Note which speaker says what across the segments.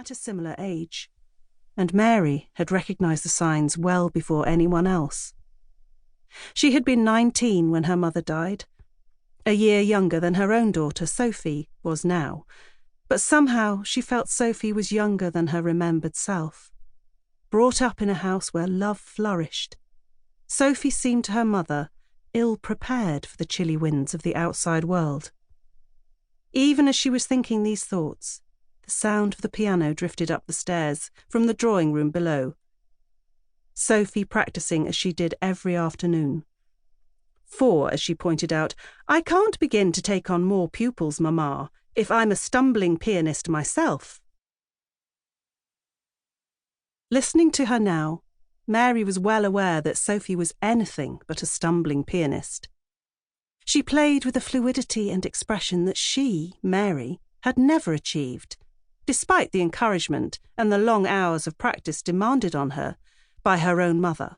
Speaker 1: at a similar age, and Mary had recognised the signs well before anyone else. She had been 19 when her mother died, a year younger than her own daughter Sophie was now, but somehow she felt Sophie was younger than her remembered self. Brought up in a house where love flourished, Sophie seemed to her mother ill-prepared for the chilly winds of the outside world. Even as she was thinking these thoughts, the sound of the piano drifted up the stairs from the drawing room below. Sophie practising as she did every afternoon. For, as she pointed out, "I can't begin to take on more pupils, Mamma, if I'm a stumbling pianist myself." Listening to her now, Mary was well aware that Sophie was anything but a stumbling pianist. She played with a fluidity and expression that she, Mary, had never achieved, despite the encouragement and the long hours of practice demanded on her by her own mother.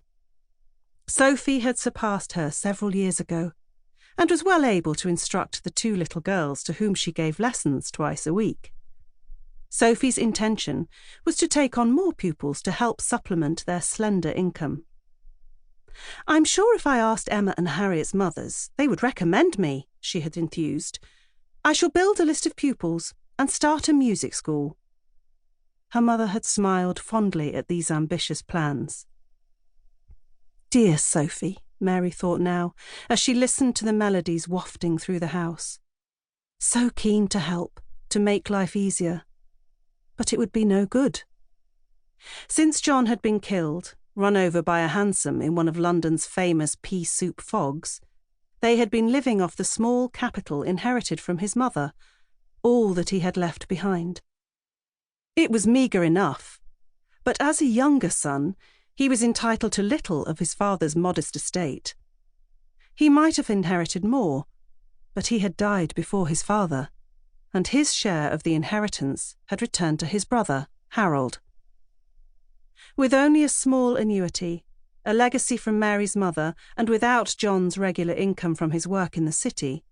Speaker 1: Sophie had surpassed her several years ago, and was well able to instruct the 2 little girls to whom she gave lessons twice a week. Sophie's intention was to take on more pupils to help supplement their slender income. "I'm sure if I asked Emma and Harriet's mothers, they would recommend me," she had enthused. "I shall build a list of pupils and start a music school." Her mother had smiled fondly at these ambitious plans. Dear Sophie, Mary thought now, as she listened to the melodies wafting through the house. So keen to help, to make life easier. But it would be no good. Since John had been killed, run over by a hansom in one of London's famous pea soup fogs, they had been living off the small capital inherited from his mother, all that he had left behind. It was meagre enough, but as a younger son, he was entitled to little of his father's modest estate. He might have inherited more, but he had died before his father, and his share of the inheritance had returned to his brother, Harold. With only a small annuity, a legacy from Mary's mother, and without John's regular income from his work in the city,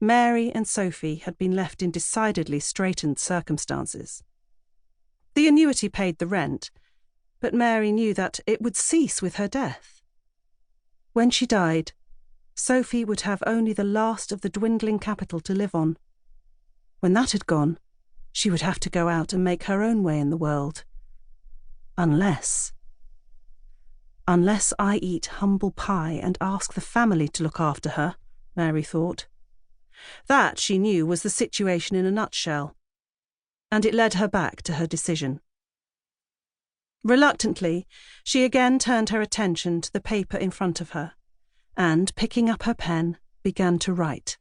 Speaker 1: Mary and Sophie had been left in decidedly straitened circumstances. The annuity paid the rent, but Mary knew that it would cease with her death. When she died, Sophie would have only the last of the dwindling capital to live on. When that had gone, she would have to go out and make her own way in the world. Unless I eat humble pie and ask the family to look after her, Mary thought. That, she knew, was the situation in a nutshell, and it led her back to her decision. Reluctantly, she again turned her attention to the paper in front of her, and, picking up her pen, began to write.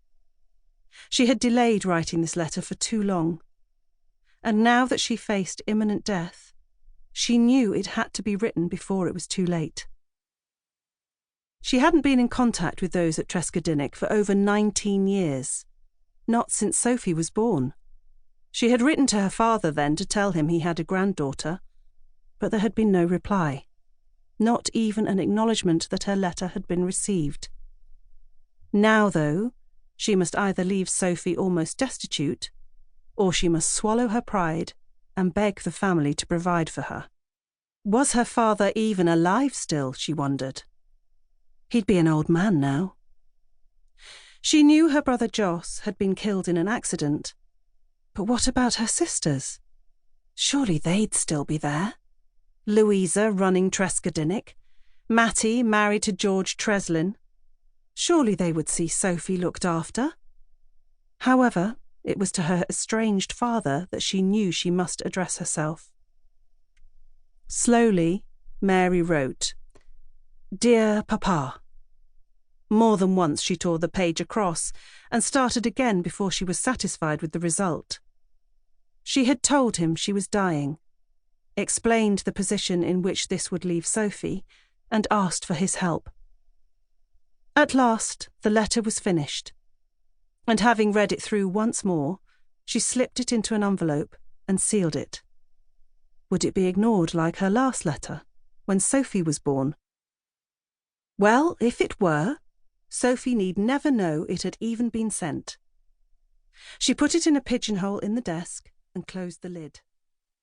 Speaker 1: She had delayed writing this letter for too long, and now that she faced imminent death, she knew it had to be written before it was too late. She hadn't been in contact with those at Trescadinnick for over 19 years, not since Sophie was born. She had written to her father then to tell him he had a granddaughter, but there had been no reply, not even an acknowledgement that her letter had been received. Now, though, she must either leave Sophie almost destitute, or she must swallow her pride and beg the family to provide for her. Was her father even alive still, she wondered? He'd be an old man now. She knew her brother Joss had been killed in an accident, but what about her sisters? Surely they'd still be there. Louisa running Trescadinnick, Mattie married to George Treslin. Surely they would see Sophie looked after. However, it was to her estranged father that she knew she must address herself. Slowly, Mary wrote, "Dear Papa." More than once she tore the page across and started again before she was satisfied with the result. She had told him she was dying, explained the position in which this would leave Sophie, and asked for his help. At last, the letter was finished, and having read it through once more, she slipped it into an envelope and sealed it. Would it be ignored like her last letter, when Sophie was born? Well, if it were, Sophie need never know it had even been sent. She put it in a pigeonhole in the desk and closed the lid.